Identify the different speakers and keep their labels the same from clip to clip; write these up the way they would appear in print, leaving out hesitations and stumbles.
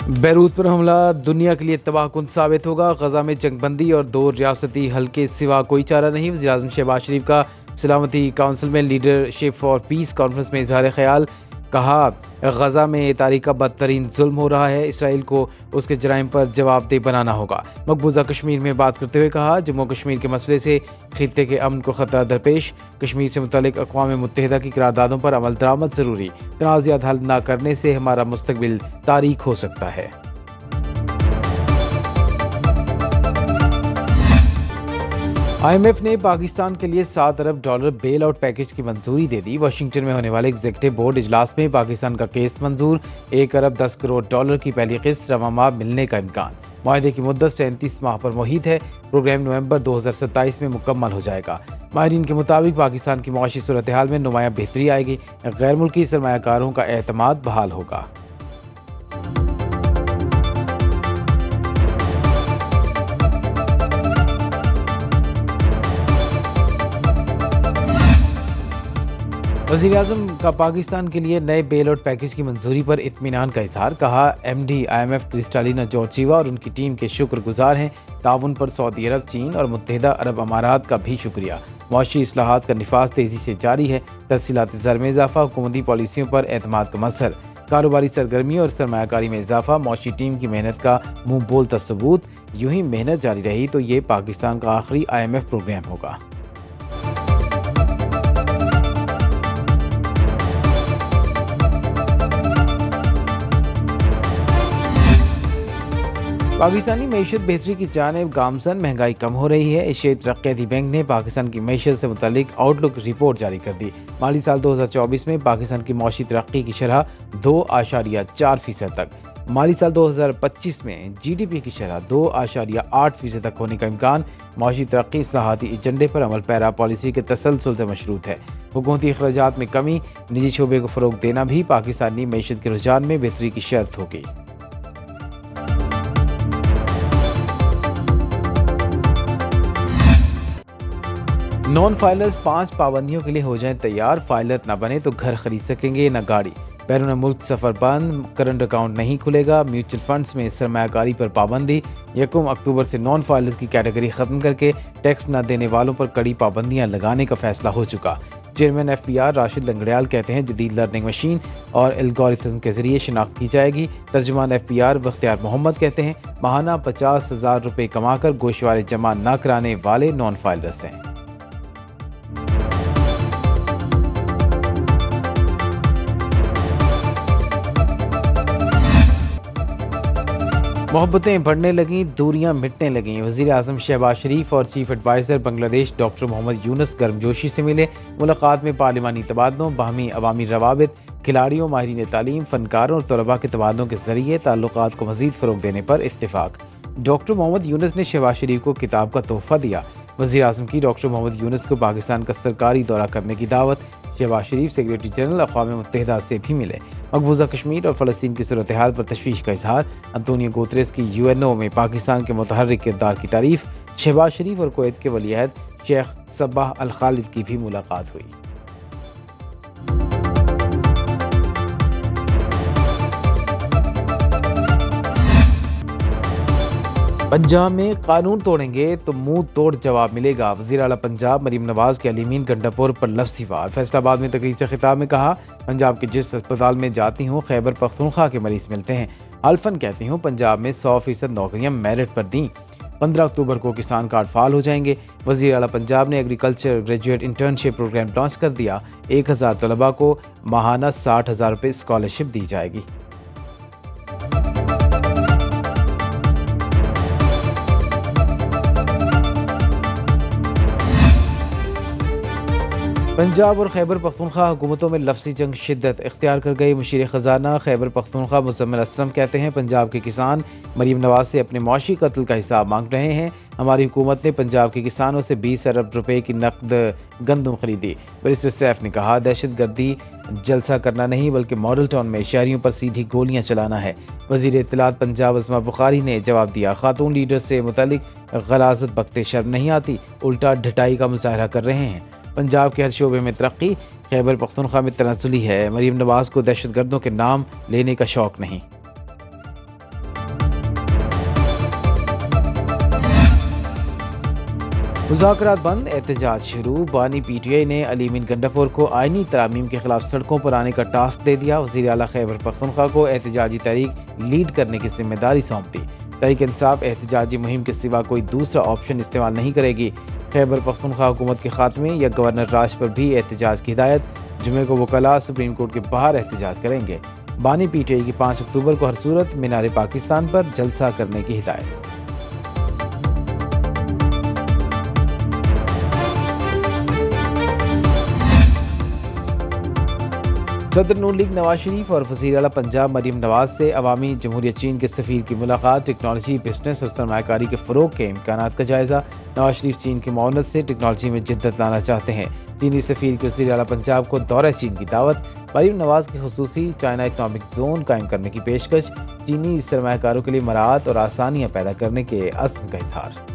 Speaker 1: Beirut پر حملہ دنیا کے لیے تباہ کن ثابت ہوگا۔ غزہ میں جنگ بندی اور 2 ریاستی حل کے سوا کوئی چارہ نہیں۔ وزیراعظم شہباز شریف کا سلامتی کونسل میں لیڈرشپ فار پیس کانفرنس میں اظہار خیال۔ کہا غزہ میں تاریخ کا بدترین ظلم ہو رہا ہے، اسرائیل کو اس کے جرائم پر جواب دہ بنانا ہوگا۔ مقبوضہ کشمیر میں بات کرتے ہوئے کہا جموں کشمیر کے مسئلے سے خطے کے امن کو خطرہ درپیش، کشمیر سے متعلق اقوام متحدہ کی قراردادوں پر عمل درآمد ضروری، تنازعات حل نہ کرنے سے ہمارا مستقبل تاریک ہو سکتا ہے۔ IMF نے پاکستان کے لیے $7 ارب بیل آؤٹ پیکج کی منظوری دے دی۔ واشنگٹن میں ہونے والے ایگزیکٹو بورڈ اجلاس میں پاکستان کا کیس منظور، $1 ارب 10 کروڑ کی پہلی قسط رواں ماہ ملنے کا امکان۔ معاہدے کی مدت 37 ماہ پر محیط ہے، پروگرام نومبر 2027 میں مکمل ہو جائے گا۔ ماہرین کے مطابق پاکستان کی معاشی صورتحال میں نمایاں بہتری آئے گی، غیر ملکی سرمایہ کاروں کا اعتماد بحال ہوگا۔ وزیراعظم کا پاکستان کے لیے نئے بیل آؤٹ پیکج کی منظوری پر اطمینان کا اظہار۔ کہا MD IMF کرسٹالینا جورجیوا اور ان کی ٹیم کے شکر گزار ہیں۔ تعاون پر سعودی عرب، چین اور متحدہ عرب امارات کا بھی شکریہ۔ معاشی اصلاحات کا نفاذ تیزی سے جاری ہے، تحصیلاتی زر میں اضافہ، حکومتی پالیسیوں پر اعتماد کا مظہر، کاروباری سرگرمیوں اور سرمایہ کاری میں اضافہ، معاشی ٹیم کی محنت کا منہ بولتا ثبوت۔ یوں ہی محنت جاری رہی تو یہ پاکستان کا آخری IMF پروگرام ہوگا۔ پاکستانی معیشت بہتری کی جانب گامزن، مہنگائی کم ہو رہی ہے۔ ایشیائی ترقیاتی بینک نے پاکستان کی معیشت سے متعلق آؤٹ لک رپورٹ جاری کر دی۔ مالی سال 2024 میں پاکستان کی معاشی ترقی کی شرح 2.4% تک، مالی سال 2025 میں GDP کی شرح 2.8% تک ہونے کا امکان۔ معاشی ترقی اصلاحاتی ایجنڈے پر عمل پیرا پالیسی کے تسلسل سے مشروط ہے۔ حکومتی اخراجات میں کمی، نجی شعبے کو فروغ دینا بھی پاکستانی معیشت کے رجحان میں بہتری کی شرط ہوگی۔ نان فائلرز 5 پابندیوں کے لیے ہو جائیں تیار، فائلر نہ بنے تو گھر خرید سکیں گے نہ گاڑی۔ بیرون ملک سفر بند، کرنٹ اکاؤنٹ نہیں کھلے گا، میوچل فنڈز میں سرمایہ کاری پر پابندی۔ 1 اکتوبر سے نان فائلرز کی کیٹیگری ختم کر کے ٹیکس نہ دینے والوں پر کڑی پابندیاں لگانے کا فیصلہ ہو چکا۔ چیئرمین FPR راشد لنگڑیال کہتے ہیں جدید لرننگ مشین اور الگورتھم کے ذریعے شناخت کی جائے گی۔ ترجمان FPR بختیار محمد کہتے ہیں ماہانہ 50,000 روپے کما کر گوشوارے جمع نہ کرانے والے نان فائلرز ہیں۔ محبتیں بڑھنے لگیں، دوریاں مٹنے لگیں۔ وزیر اعظم شہباز شریف اور چیف ایڈوائزر بنگلہ دیش ڈاکٹر محمد یونس گرمجوشی سے ملے۔ ملاقات میں پارلیمانی تبادلوں، باہمی عوامی روابط، کھلاڑیوں، ماہرین تعلیم، فنکاروں اور طلباء کے تبادلوں کے ذریعے تعلقات کو مزید فروغ دینے پر اتفاق۔ ڈاکٹر محمد یونس نے شہباز شریف کو کتاب کا تحفہ دیا۔ وزیر اعظم کی ڈاکٹر محمد یونس کو پاکستان کا سرکاری دورہ کرنے کی دعوت۔ شہباز شریف سیکریٹری جنرل اقوام متحدہ سے بھی ملے۔ مقبوضہ کشمیر اور فلسطین کی صورتحال پر تشویش کا اظہار۔ انطونیو گوتریس کی UNO میں پاکستان کے متحرک کردار کی تعریف۔ شہباز شریف اور کویت کے ولی عہد شیخ صباح الخالد کی بھی ملاقات ہوئی۔ پنجاب میں قانون توڑیں گے تو منہ توڑ جواب ملے گا، وزیر اعلیٰ پنجاب مریم نواز کے علیمین گنڈا پور پر لفظی وار۔ فیصل آباد میں تقریر سے خطاب میں کہا پنجاب کے جس ہسپتال میں جاتی ہوں خیبر پختونخوا کے مریض ملتے ہیں، الفن کہتی ہوں پنجاب میں 100% نوکریاں میرٹ پر دیں۔ 15 اکتوبر کو کسان کارڈ فعال ہو جائیں گے۔ وزیر اعلیٰ پنجاب نے agriculture graduate internship program launch کر دیا۔ 1000 طلباء کو ماہانہ 60,000 روپے اسکالرشپ دی جائے گی۔ پنجاب اور خیبر پختونخوا حکومتوں میں لفظی جنگ شدت اختیار کر گئی۔ مشیر خزانہ خیبر پختونخوا مزمل اسلم کہتے ہیں پنجاب کے کسان مریم نواز سے اپنے معاشی قتل کا حساب مانگ رہے ہیں۔ ہماری حکومت نے پنجاب کے کسانوں سے 20 ارب روپے کی نقد گندم خریدی۔ بیرسٹر سیف نے کہا دہشت گردی جلسہ کرنا نہیں بلکہ ماڈل ٹاؤن میں شہریوں پر سیدھی گولیاں چلانا ہے۔ وزیر اطلاعات پنجاب عظمیٰ بخاری نے جواب دیا خاتون لیڈر سے متعلق غلاظت بکتے شرم نہیں آتی، الٹا ڈھٹائی کا مظاہرہ کر رہے ہیں۔ پنجاب کے ہر شعبے میں ترقی، خیبر پختونخوا میں تنزلی ہے۔ مریم نواز کو دہشت گردوں کے نام لینے کا شوق نہیں۔ مذاکرات بند، احتجاج شروع۔ بانی پی ٹی آئی نے علی امین گنڈاپور کو آئینی ترامیم کے خلاف سڑکوں پر آنے کا ٹاسک دے دیا۔ وزیر اعلیٰ خیبر پختونخوا کو احتجاجی تحریک لیڈ کرنے کی ذمہ داری سونپ دی۔ تحریک انصاف احتجاجی مہم کے سوا کوئی دوسرا آپشن استعمال نہیں کرے گی۔ خیبر پختونخوا حکومت کے خاتمے یا گورنر راج پر بھی احتجاج کی ہدایت۔ جمعے کو وکلاء سپریم کورٹ کے باہر احتجاج کریں گے۔ بانی پی ٹی آئی کی 5 اکتوبر کو ہر صورت مینار پاکستان پر جلسہ کرنے کی ہدایت۔ صدر نون لیگ نواز شریف اور وزیر اعلیٰ پنجاب مریم نواز سے عوامی جمہوریہ چین کے سفیر کی ملاقات۔ ٹیکنالوجی، بزنس اور سرمایہ کاری کے فروغ کے امکانات کا جائزہ۔ نواز شریف چین کی معاونت سے ٹیکنالوجی میں جدت لانا چاہتے ہیں۔ چینی سفیر کی وزیر اعلیٰ پنجاب کو دورہ چین کی دعوت۔ مریم نواز کی خصوصی چائنا اکنامک زون قائم کرنے کی پیشکش۔ چینی سرمایہ کاروں کے لیے مراعات اور آسانیاں پیدا کرنے کے عزم کا اظہار۔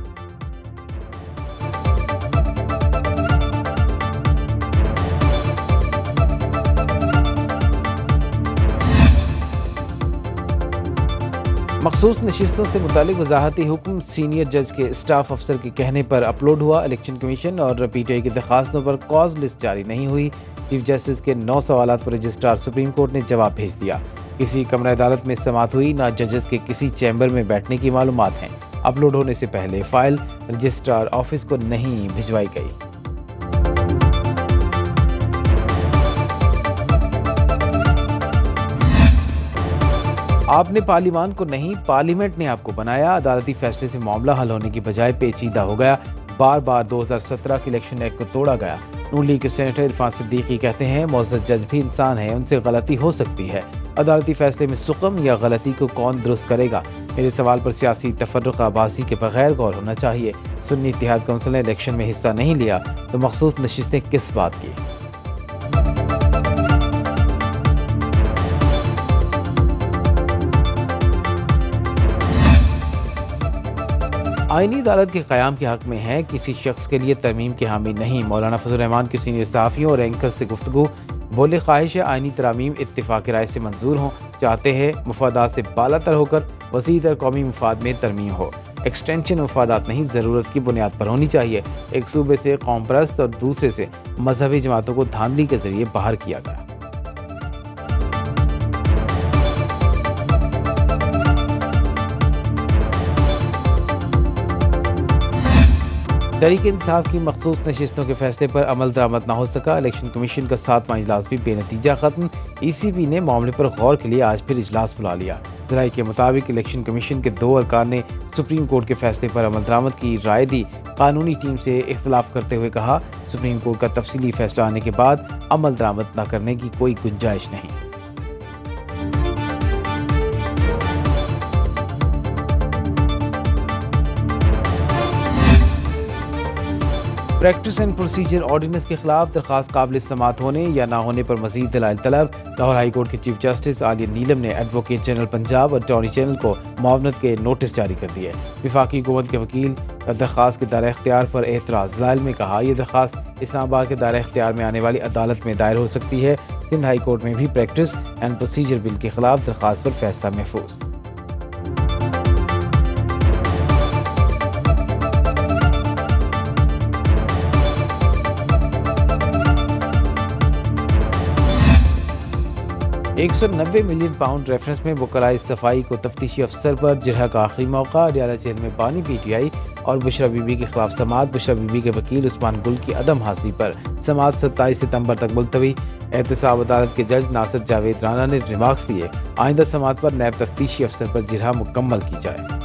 Speaker 1: مخصوص نشستوں سے متعلق وضاحتی حکم سینئر جج کے اسٹاف افسر کے کہنے پر اپلوڈ ہوا۔ الیکشن کمیشن اور پی ٹی آئی کی درخواستوں پر کاز لسٹ جاری نہیں ہوئی۔ چیف جسٹس کے 9 سوالات پر رجسٹرار سپریم کورٹ نے جواب بھیج دیا۔ کسی کمرہ عدالت میں سماعت ہوئی، نہ ججز کے کسی چیمبر میں بیٹھنے کی معلومات ہیں۔ اپلوڈ ہونے سے پہلے فائل رجسٹرار آفس کو نہیں بھجوائی گئی۔ آپ نے پارلیمان کو نہیں، پارلیمنٹ نے آپ کو بنایا۔ عدالتی فیصلے سے معاملہ حل ہونے کی بجائے پیچیدہ ہو گیا۔ بار بار 2017 کے الیکشن ایکٹ کو توڑا گیا۔ نون لیگ کے سینیٹر عرفان صدیقی کہتے ہیں معزز جج بھی انسان ہیں، ان سے غلطی ہو سکتی ہے۔ عدالتی فیصلے میں سقم یا غلطی کو کون درست کرے گا؟ میرے سوال پر سیاسی تفرقہ بازی کے بغیر غور ہونا چاہیے۔ سنی اتحاد کونسل نے الیکشن میں حصہ نہیں لیا تو مخصوص نشستیں کس بات کی؟ آئینی عدالت کے قیام کے حق میں ہے، کسی شخص کے لیے ترمیم کے حامی نہیں۔ مولانا فضل الرحمان کی سینئر صحافیوں اور اینکر سے گفتگو۔ بولے خواہش ہے آئینی ترامیم اتفاق رائے سے منظور ہوں۔ چاہتے ہیں مفادات سے بالا تر ہو کر وسیع تر قومی مفاد میں ترمیم ہو۔ ایکسٹینشن مفادات نہیں، ضرورت کی بنیاد پر ہونی چاہیے۔ ایک صوبے سے قوم پرست اور دوسرے سے مذہبی جماعتوں کو دھاندلی کے ذریعے باہر کیا گیا۔ تحریک انصاف کی مخصوص نشستوں کے فیصلے پر عمل درآمد نہ ہو سکا۔ الیکشن کمیشن کا 7واں اجلاس بھی بے نتیجہ ختم۔ ای سی بی نے معاملے پر غور کے لیے آج پھر اجلاس بلا لیا۔ ذرائع کے مطابق الیکشن کمیشن کے 2 ارکان نے سپریم کورٹ کے فیصلے پر عمل درآمد کی رائے دی۔ قانونی ٹیم سے اختلاف کرتے ہوئے کہا سپریم کورٹ کا تفصیلی فیصلہ آنے کے بعد عمل درآمد نہ کرنے کی کوئی گنجائش نہیں۔ پریکٹس اینڈ پروسیجر آرڈیننس کے خلاف درخواست قابل سماعت ہونے یا نہ ہونے پر مزید دلائل طلب۔ لاہور ہائی کورٹ کے چیف جسٹس عالیہ نیلم نے ایڈوکیٹ جنرل پنجاب اور اٹارنی جنرل کو معاونت کے نوٹس جاری کر دیے۔ وفاقی حکومت کے وکیل درخواست کے دائرہ اختیار پر اعتراض۔ دلائل میں کہا یہ درخواست اسلام آباد کے دائرہ اختیار میں آنے والی عدالت میں دائر ہو سکتی ہے۔ سندھ ہائی کورٹ میں بھی پریکٹس اینڈ پروسیجر بل کے خلاف درخواست پر فیصلہ محفوظ۔ £190 ملین ریفرنس میں وکلائے صفائی کو تفتیشی افسر پر جرح کا آخری موقع۔ اڈیالہ جیل میں بانی پی ٹی آئی اور بشرا بی بی کے خلاف سماعت۔ بشرا بی بی کے وکیل عثمان گل کی عدم حاضری پر سماعت 27 ستمبر تک ملتوی۔ احتساب عدالت کے جج ناصر جاوید رانا نے ریمارکس دیے آئندہ سماعت پر نیب تفتیشی افسر پر جرح مکمل کی جائے۔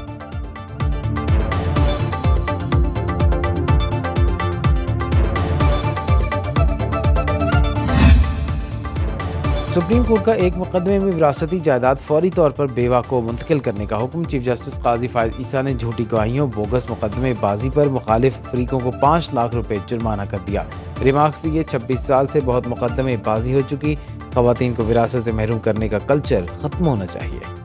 Speaker 1: سپریم کورٹ کا ایک مقدمے میں وراثتی جائیداد فوری طور پر بیوہ کو منتقل کرنے کا حکم۔ چیف جسٹس قاضی فائز عیسیٰ نے جھوٹی گواہیوں، بوگس مقدمے بازی پر مخالف فریقوں کو 5 لاکھ روپے جرمانہ کر دیا۔ ریمارکس دیے 26 سال سے بہت مقدمے بازی ہو چکی، خواتین کو وراثت سے محروم کرنے کا کلچر ختم ہونا چاہیے۔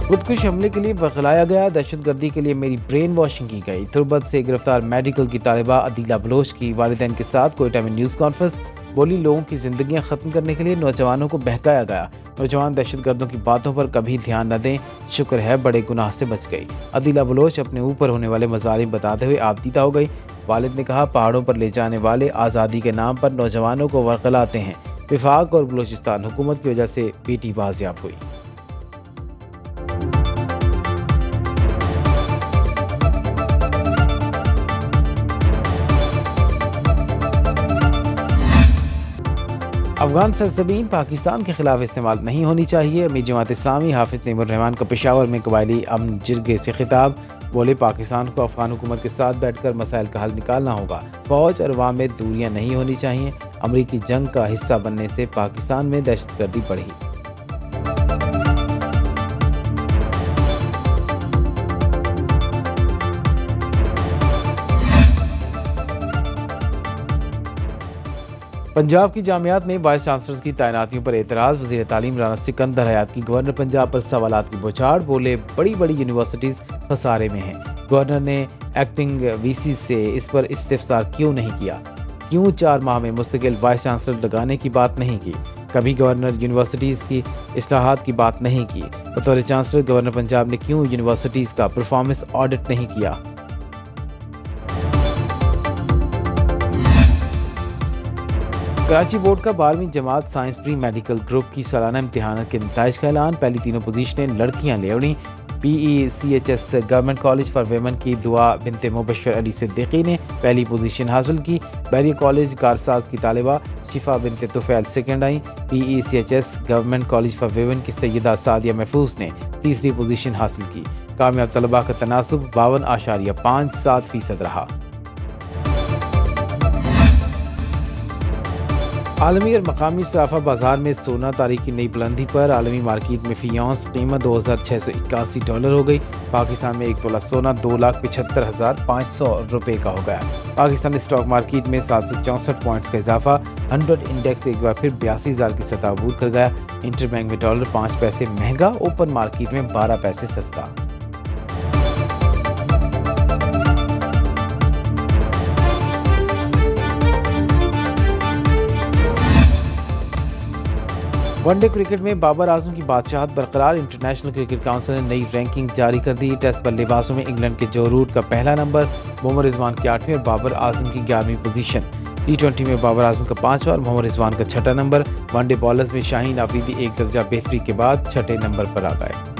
Speaker 1: خودکش حملے کے لیے بغلایا گیا، دہشت گردی کے لیے میری برین واشنگ کی گئی۔ تربت سے گرفتار میڈیکل کی طالبہ عدیلہ بلوچ کی والدین کے ساتھ کوئٹہ میں نیوز کانفرنس۔ بولی لوگوں کی زندگیاں ختم کرنے کے لیے نوجوانوں کو بہکایا گیا، نوجوان دہشت گردوں کی باتوں پر کبھی دھیان نہ دیں، شکر ہے بڑے گناہ سے بچ گئی۔ عدیلہ بلوچ اپنے اوپر ہونے والے مظالم بتاتے ہوئے آبدیدہ ہو گئی۔ والد نے کہا، پہاڑوں پر لے جانے والے آزادی کے نام پر نوجوانوں کو ورغلاتے ہیں۔ وفاق اور بلوچستان حکومت کی وجہ سے بیٹی بازیاب ہوئی۔ افغان سرزمین پاکستان کے خلاف استعمال نہیں ہونی چاہیے۔ امیر جماعت اسلامی حافظ نعیم الرحمان کا پشاور میں قبائلی امن جرگے سے خطاب۔ بولے، پاکستان کو افغان حکومت کے ساتھ بیٹھ کر مسائل کا حل نکالنا ہوگا۔ فوج اور عوام میں دوریاں نہیں ہونی چاہیے۔ امریکی جنگ کا حصہ بننے سے پاکستان میں دہشت گردی بڑھی۔ پنجاب کی جامعات میں وائس چانسلرز کی تعیناتیوں پر اعتراض۔ وزیر تعلیم رانا سکندر حیات کی گورنر پنجاب پر سوالات کی بوچھاڑ۔ بولے، بڑی بڑی یونیورسٹیز خسارے میں ہیں، گورنر نے ایکٹنگ وی سی سے اس پر استفسار کیوں نہیں کیا؟ کیوں 4 ماہ میں مستقل وائس چانسلر لگانے کی بات نہیں کی؟ کبھی گورنر یونیورسٹیز کی اصلاحات کی بات نہیں کی؟ بطور چانسلر گورنر پنجاب نے کیوں یونیورسٹیز کا پرفارمنس آڈٹ نہیں کیا؟ کراچی بورڈ کا 12ویں جماعت سائنس پری میڈیکل گروپ کی سالانہ امتحانات کے نتائج کا اعلان۔ پہلی 3 پوزیشنیں لڑکیاں لے اڑیں۔ PECHS government college for women کی دعا بنت مبشر علی صدیقی نے پہلی پوزیشن حاصل کی۔ بحریہ کالج کارساز کی طالبہ شفا بنت طفیل سیکنڈ آئیں۔ PECHS government college for women کی سیدہ سعدیہ محفوظ نے تیسری پوزیشن حاصل کی۔ کامیاب طلباء کا تناسب 52.57% رہا۔ عالمی اور مقامی صرافہ بازار میں سونا تاریخ کی نئی بلندی پر۔ عالمی مارکیٹ میں فی اونس قیمت $2681 ہو گئی۔ پاکستان میں 1 تولہ سونا 2,75,500 روپے کا ہو گیا۔ پاکستان اسٹاک مارکیٹ میں 764 پوائنٹس کا اضافہ۔ 100 انڈیکس ایک بار پھر 82,000 کی سطح عبور کر گیا۔ انٹر بینک میں ڈالر 5 پیسے مہنگا، اوپن مارکیٹ میں 12 پیسے سستا۔ ون ڈے کرکٹ میں بابر اعظم کی بادشاہت برقرار۔ انٹرنیشنل کرکٹ کونسل نے نئی رینکنگ جاری کر دی۔ ٹیسٹ بلے بازوں میں انگلینڈ کے جو روٹ کا پہلا نمبر، محمد رضوان کی 8ویں اور بابر اعظم کی 11ویں پوزیشن۔ T20 میں بابر اعظم کا 5واں اور محمد رضوان کا 6واں نمبر۔ ون ڈے بالرز میں شاہین آفریدی 1 درجہ بہتری کے بعد 6 نمبر پر آ گئے۔